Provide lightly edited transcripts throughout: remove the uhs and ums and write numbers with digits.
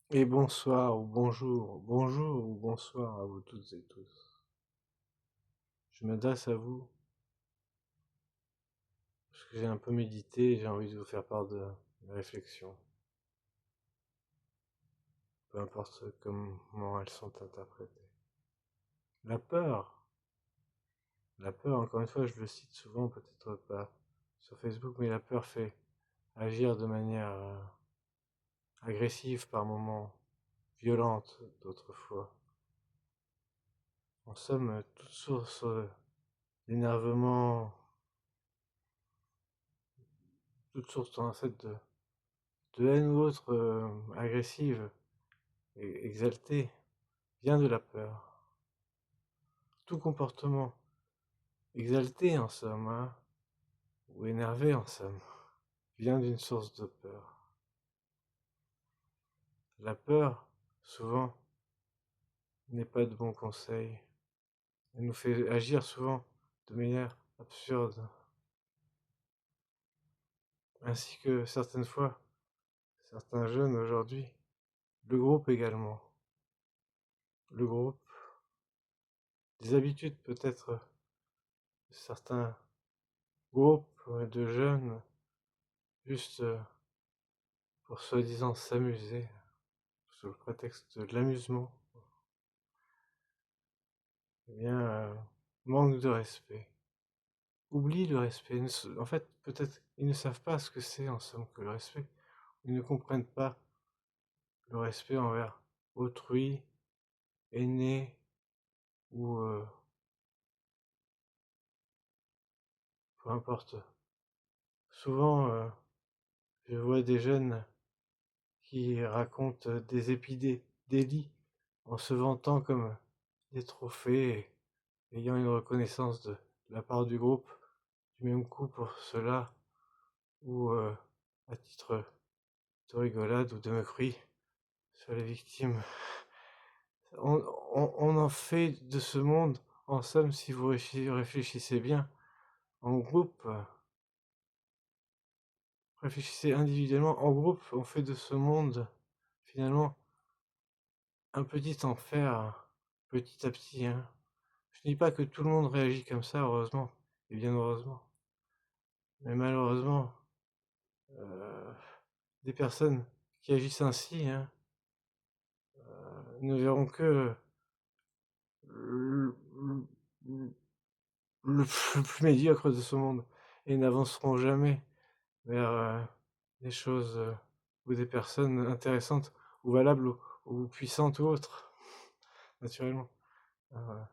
Et bonsoir ou bonjour ou bonsoir à vous toutes et tous. Je m'adresse à vous parce que j'ai un peu médité et j'ai envie de vous faire part de mes réflexions, peu importe comment elles sont interprétées. La peur, la peur, encore une fois, je le cite souvent, peut-être pas sur Facebook, mais la peur fait agir de manière agressive par moments, violente d'autres fois. En somme, toute source d'énervement, toute source en fait de haine ou autre agressive et exaltée vient de la peur. Tout comportement exalté en somme, hein, ou énervé en somme, vient d'une source de peur. La peur, souvent, n'est pas de bons conseils. Elle nous fait agir souvent de manière absurde, ainsi que certaines fois, certains jeunes aujourd'hui, le groupe également. Le groupe, des habitudes peut-être, certains groupes de jeunes, juste pour soi-disant s'amuser, sous le prétexte de l'amusement, eh bien, manque de respect. Oublie le respect. En fait, peut-être, ils ne savent pas ce que c'est en somme que le respect. Ils ne comprennent pas le respect envers autrui, aîné, ou peu importe. Souvent, je vois des jeunes qui racontent des épidémies en se vantant comme des trophées, ayant une reconnaissance de la part du groupe, du même coup pour cela, ou à titre de rigolade ou de moquerie sur les victimes. On en fait de ce monde, en somme, si vous réfléchissez bien, en groupe, réfléchissez individuellement, en groupe, on fait de ce monde, finalement, un petit enfer, petit à petit, hein. Je ne dis pas que tout le monde réagit comme ça, heureusement, et bien heureusement. Mais malheureusement, euh, des personnes qui agissent ainsi, hein, ne verront que le, le plus médiocre de ce monde et n'avanceront jamais vers des choses ou des personnes intéressantes ou valables ou puissantes ou autres, naturellement. Euh,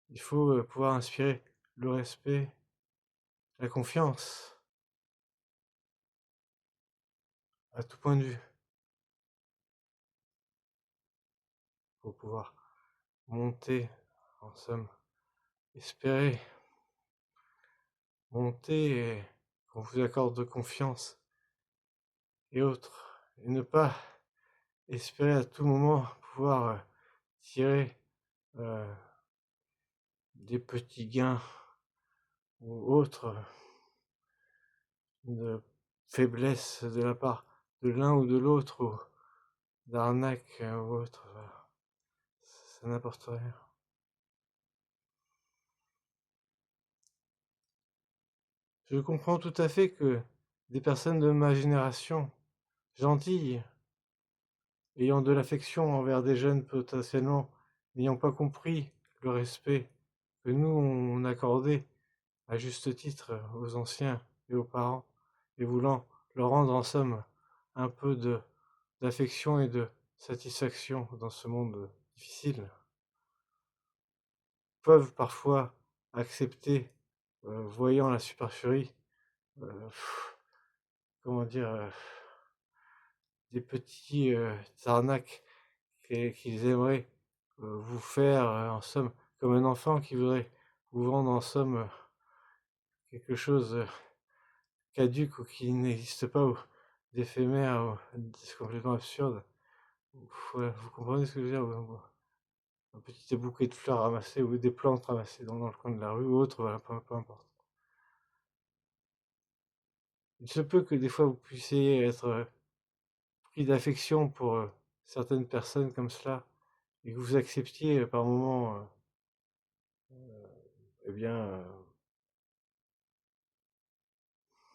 il faut pouvoir inspirer le respect, la confiance, à tout point de vue, pour pouvoir monter, en somme, espérer monter et qu'on vous accorde de confiance et autres, et ne pas espérer à tout moment pouvoir tirer euh, des petits gains ou autres de faiblesse de la part de l'un ou de l'autre, ou d'arnaque ou autre, ça n'apporte rien. Je comprends tout à fait que des personnes de ma génération, gentilles, ayant de l'affection envers des jeunes potentiellement n'ayant pas compris le respect que nous on accordait à juste titre aux anciens et aux parents, et voulant leur rendre en somme un peu d'affection et de satisfaction dans ce monde difficile, peuvent parfois accepter, voyant la supercherie, euh, comment dire, des petits arnaques qu'ils aimeraient vous faire, en somme, comme un enfant qui voudrait vous vendre en somme quelque chose caduque ou qui n'existe pas, ou d'éphémère, ou c'est complètement absurde. Voilà, vous comprenez ce que je veux dire? Un petit bouquet de fleurs ramassées ou des plantes ramassées dans le coin de la rue ou autre, voilà, peu importe. Il se peut que des fois vous puissiez être pris d'affection pour certaines personnes comme cela et que vous acceptiez, par moments, eh bien,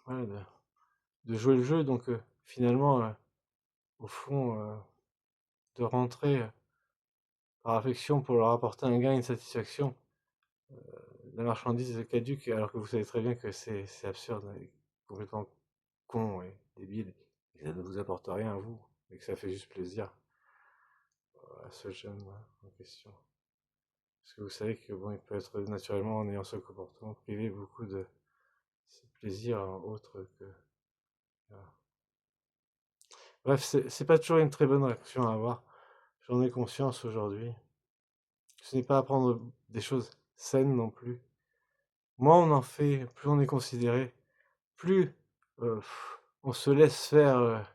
voilà de jouer le jeu donc finalement, au fond, de rentrer, par affection pour leur apporter un gain, une satisfaction, la marchandise caduque alors que vous savez très bien que c'est absurde et complètement con et débile et que ça ne vous apporte rien à vous et que ça fait juste plaisir, à ce jeune, en question. Parce que vous savez que bon, il peut être naturellement, en ayant ce comportement, privé beaucoup de ces plaisirs autres que voilà. Bref, c'est pas toujours une très bonne réaction à avoir. J'en ai conscience aujourd'hui. Ce n'est pas apprendre des choses saines non plus. Moins on en fait, plus on est considéré, plus on se laisse faire,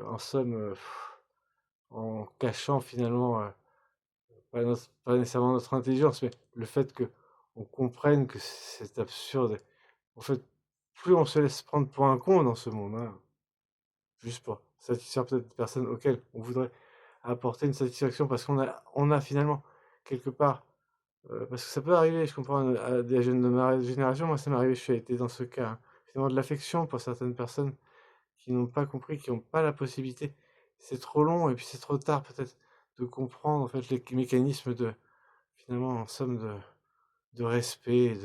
en somme, en cachant finalement pas nécessairement notre intelligence, mais le fait que on comprenne que c'est absurde. En fait, plus on se laisse prendre pour un con dans ce monde, hein, juste pour satisfaire peut-être des personnes auxquelles on voudrait apporter une satisfaction parce qu'on a finalement quelque part, parce que ça peut arriver, je comprends, à des jeunes de ma génération, moi ça m'est arrivé, je suis été dans ce cas, hein, finalement de l'affection pour certaines personnes qui n'ont pas compris, qui n'ont pas la possibilité. C'est trop long et puis c'est trop tard peut-être de comprendre en fait les mécanismes de finalement en somme de respect,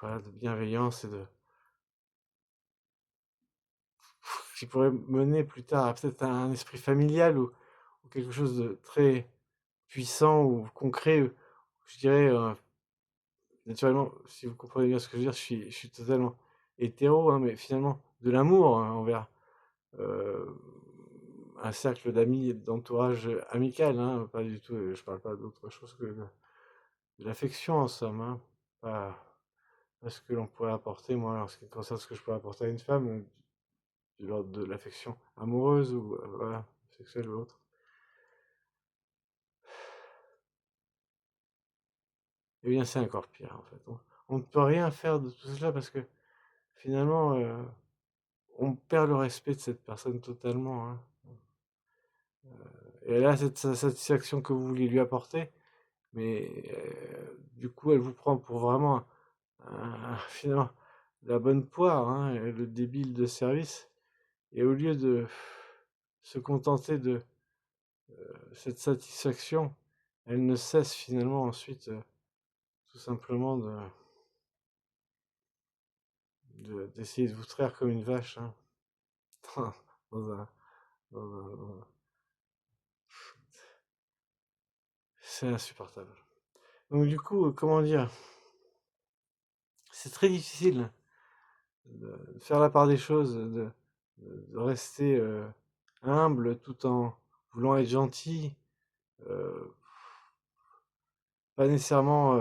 voilà, de bienveillance et de qui pourrait mener plus tard à peut-être un esprit familial ou quelque chose de très puissant ou concret. Je dirais, naturellement, si vous comprenez bien ce que je veux dire, je suis totalement hétéro, hein, mais finalement de l'amour, hein, envers euh, un cercle d'amis et d'entourage amical, hein, pas du tout, je parle pas d'autre chose que de l'affection en somme, hein, pas ce que l'on pourrait apporter, moi, en ce qui concerne ce que je pourrais apporter à une femme, du l'ordre de l'affection amoureuse ou voilà, sexuelle ou autre. Eh bien, c'est encore pire, en fait. On ne peut rien faire de tout cela parce que finalement, on perd le respect de cette personne totalement, hein. Et elle a cette satisfaction que vous voulez lui apporter, mais du coup, elle vous prend pour vraiment finalement la bonne poire, hein, et le débile de service. Et au lieu de se contenter de cette satisfaction, elle ne cesse finalement ensuite tout simplement d'essayer de vous traire comme une vache, hein, dans un, c'est insupportable. Donc du coup, comment dire, c'est très difficile de faire la part des choses, de rester humble tout en voulant être gentil, euh, pas nécessairement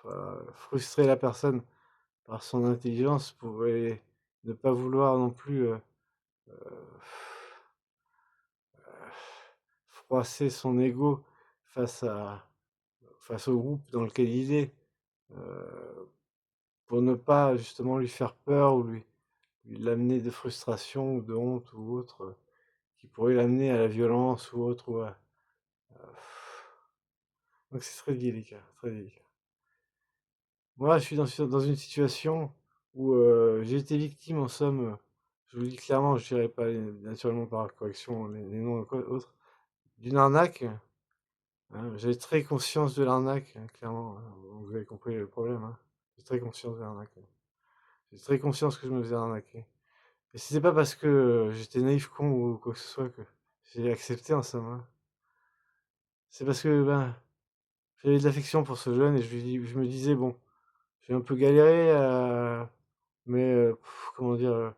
voilà, frustrer la personne par son intelligence pour ne pas vouloir non plus froisser son ego face face au groupe dans lequel il est, euh, pour ne pas justement lui faire peur ou lui l'amener de frustration ou de honte ou autre, qui pourrait l'amener à la violence ou autre. Donc c'est très délicat, très délicat. Moi, je suis dans une situation où j'ai été victime, en somme, je vous le dis clairement, je dirais pas naturellement par correction les noms autres, d'une arnaque, hein. J'avais très conscience de l'arnaque, hein, clairement, hein. Vous avez compris le problème, hein. J'ai très conscience de l'arnaque, hein. J'ai très conscience que je me faisais arnaquer. Et c'était pas parce que j'étais naïf, con ou quoi que ce soit que j'ai accepté en somme, hein. C'est parce que ben, j'avais de l'affection pour ce jeune et je me disais, bon, j'ai un peu galéré, mais comment dire,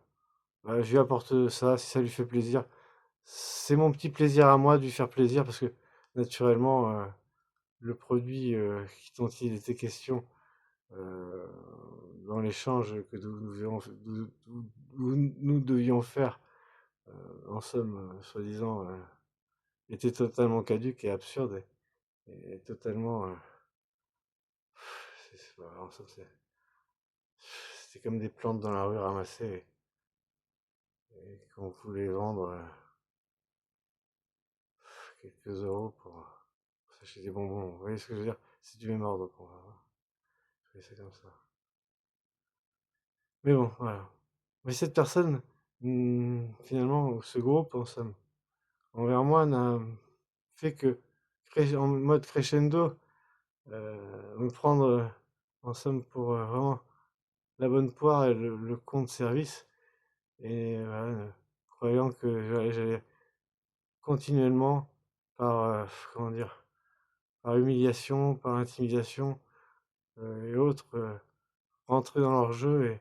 bah, je lui apporte ça si ça lui fait plaisir. C'est mon petit plaisir à moi de lui faire plaisir parce que naturellement, le produit dont il était question euh, dans l'échange que nous devions faire, en somme, soi-disant, était totalement caduque et absurde et totalement. Voilà, en somme, c'était comme des plantes dans la rue ramassées. et qu'on voulait vendre quelques euros pour s'acheter des bonbons. Vous voyez ce que je veux dire? C'est du même ordre pour moi. Je fais ça comme ça. Mais bon, voilà. Mais cette personne, finalement, ce groupe, en somme, envers moi, n'a fait que, en mode crescendo, me prendre, en somme, pour vraiment la bonne poire et le con de service. Et voilà, croyant que j'allais continuellement, par, comment dire, par humiliation, par intimidation et autres, rentrer dans leur jeu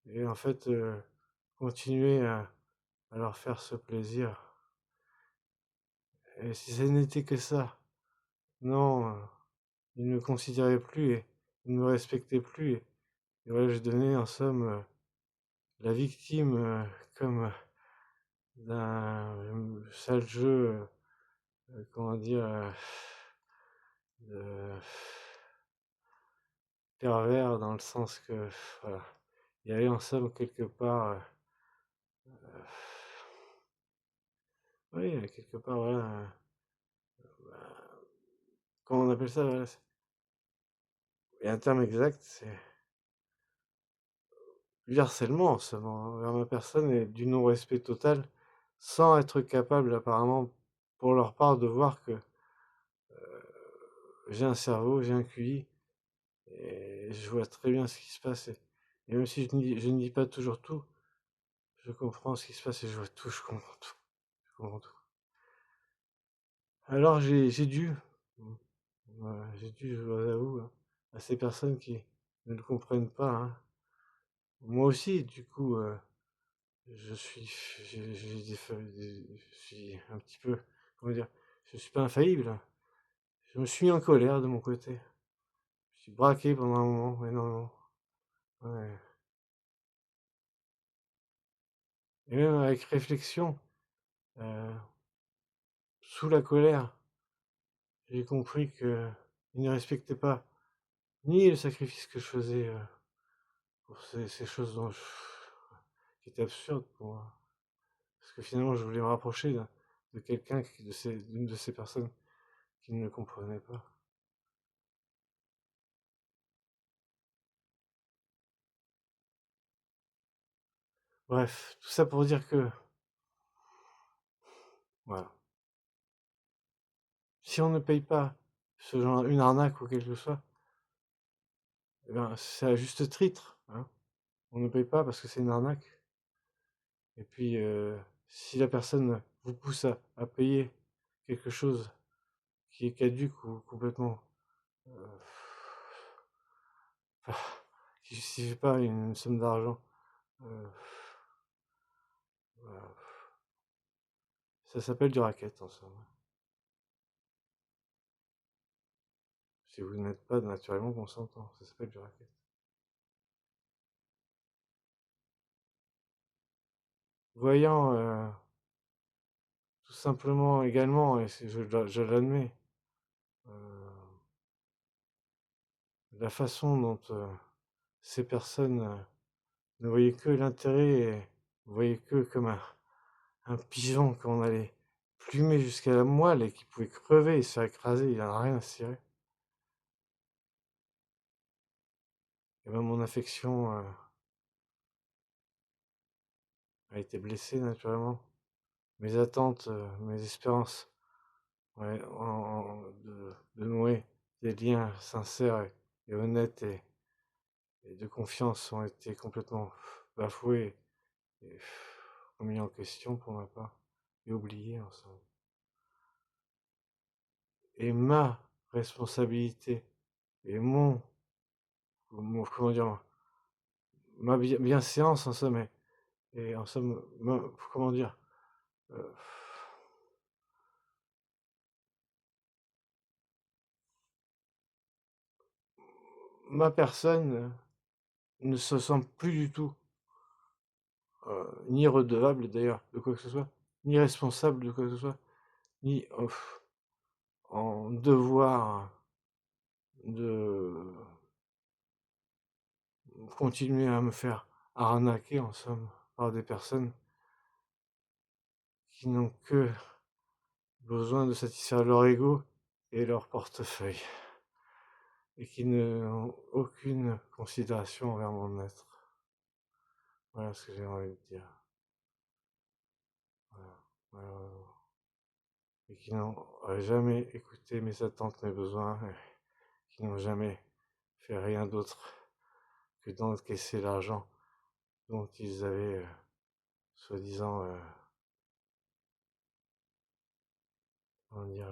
et en fait continuer à leur faire ce plaisir. Et si ça n'était que ça, non, ils ne me considéraient plus et ils ne me respectaient plus. Et voilà, je devenais en somme la victime comme d'un sale jeu, comment dire, de pervers dans le sens que, voilà, il y avait en somme quelque part, oui, quelque part, voilà, bah, comment on appelle ça, voilà, il y a un terme exact, c'est du harcèlement en somme envers ma personne et du non-respect total, sans être capable apparemment pour leur part de voir que j'ai un cerveau, j'ai un QI et je vois très bien ce qui se passe et même si je ne dis pas toujours tout, je comprends ce qui se passe et je vois tout, je comprends tout, je comprends tout. Alors j'ai dû, voilà, j'ai dû, je vous avoue, hein, à ces personnes qui ne le comprennent pas, hein. Moi aussi, du coup, je suis, j'ai je suis un petit peu, comment dire, je suis pas infaillible, hein. Je me suis mis en colère de mon côté. Je suis braqué pendant un moment, énormément. Ouais. Et même avec réflexion, euh, sous la colère, j'ai compris que ils ne respectaient pas ni le sacrifice que je faisais pour ces choses qui étaient absurdes pour moi. Parce que finalement, je voulais me rapprocher de quelqu'un, d'une de ces personnes qui ne me comprenait pas. Bref, tout ça pour dire que, voilà, si on ne paye pas ce genre, une arnaque ou quelque chose, eh ben, c'est à juste titre, hein. On ne paye pas parce que c'est une arnaque. Et puis, si la personne vous pousse à payer quelque chose qui est caduque ou complètement, euh, qui justifie pas une somme d'argent, euh, voilà. Ça s'appelle du racket en somme. Si vous n'êtes pas naturellement consentant, ça s'appelle du racket. Voyant tout simplement également, et je l'admets, euh, la façon dont ces personnes ne voyaient que l'intérêt et ne voyaient que comme un pigeon qu'on allait plumer jusqu'à la moelle et qui pouvait crever et se faire écraser, il n'en a rien à cirer. Et ben mon affection a été blessée naturellement. Mes attentes, mes espérances, ouais, de nouer des liens sincères et honnêtes et de confiance ont été complètement bafoués et remis en question pour ma part et oubliés ensemble. Et ma responsabilité et comment dire, ma bienséance en somme, et en somme, comment dire, euh, ma personne ne se sent plus du tout ni redevable d'ailleurs de quoi que ce soit, ni responsable de quoi que ce soit, ni en devoir de continuer à me faire arnaquer en somme par des personnes qui n'ont que besoin de satisfaire leur ego et leur portefeuille, et qui n'ont aucune considération envers mon être. Voilà ce que j'ai envie de dire. Voilà. Malheureusement. Et qui n'ont jamais écouté mes attentes, mes besoins, et qui n'ont jamais fait rien d'autre que d'encaisser l'argent dont ils avaient, soi-disant, comment dire,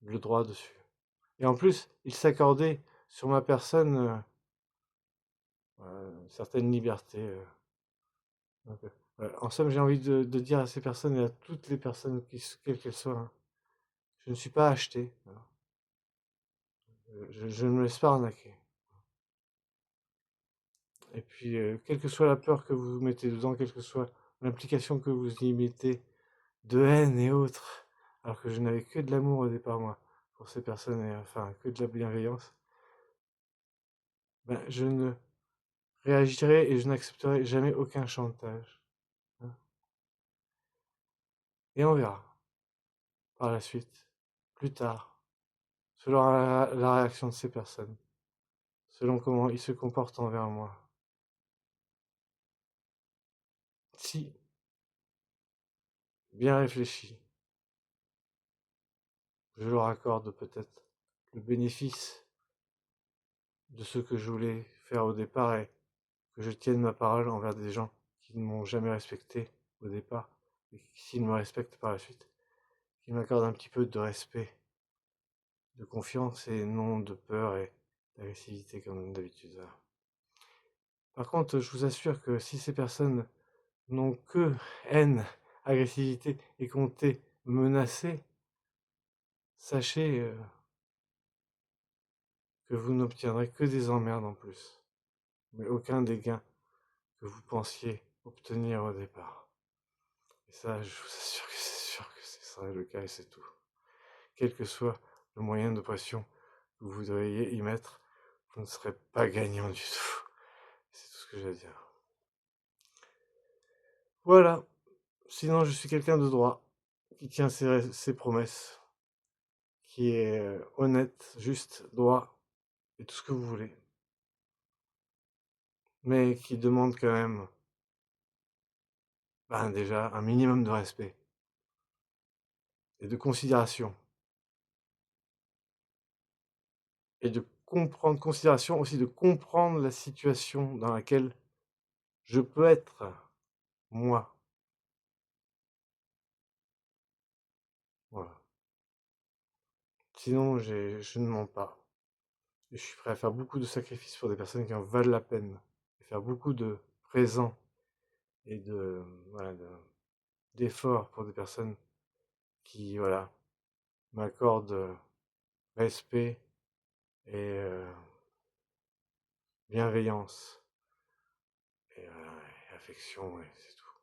le droit dessus. Et en plus, ils s'accordaient sur ma personne une certaine liberté. Donc, en somme, j'ai envie de dire à ces personnes et à toutes les personnes, quelles qu'elles soient, hein, je ne suis pas acheté. Voilà. Je ne me laisse pas arnaquer. Et puis, quelle que soit la peur que vous mettez dedans, quelle que soit l'implication que vous y mettez, de haine et autres, alors que je n'avais que de l'amour au départ, moi, pour ces personnes, et enfin, que de la bienveillance, ben, je ne réagirai et je n'accepterai jamais aucun chantage. Hein. Et on verra, par la suite, plus tard, selon la réaction de ces personnes, selon comment ils se comportent envers moi. Si, bien réfléchi, je leur accorde peut-être le bénéfice de ce que je voulais faire au départ, et que je tienne ma parole envers des gens qui ne m'ont jamais respecté au départ, et qui, s'ils me respectent par la suite, qui m'accordent un petit peu de respect, de confiance, et non de peur et d'agressivité comme d'habitude. Par contre, je vous assure que si ces personnes n'ont que haine, agressivité et compté menacer, sachez que vous n'obtiendrez que des emmerdes en plus, mais aucun des gains que vous pensiez obtenir au départ. Et ça, je vous assure que c'est sûr que ce serait le cas, et c'est tout. Quel que soit le moyen de pression que vous voudriez y mettre, vous ne serez pas gagnant du tout. C'est tout ce que j'ai à dire. Voilà. Sinon, je suis quelqu'un de droit, qui tient ses promesses, qui est honnête, juste, droit, et tout ce que vous voulez. Mais qui demande quand même, ben déjà, un minimum de respect et de considération. Et de comprendre, considération aussi, de comprendre la situation dans laquelle je peux être, moi. Voilà. Sinon, je ne mens pas. Et je suis prêt à faire beaucoup de sacrifices pour des personnes qui en valent la peine. Et faire beaucoup de présents et voilà, d'efforts pour des personnes qui, voilà, m'accordent respect et bienveillance et affection, et c'est tout.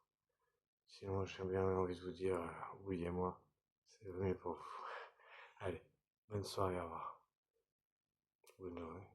Sinon, j'ai bien envie de vous dire, oui et moi, c'est mieux pour vous. Allez, bonne soirée, au revoir. Bonne journée.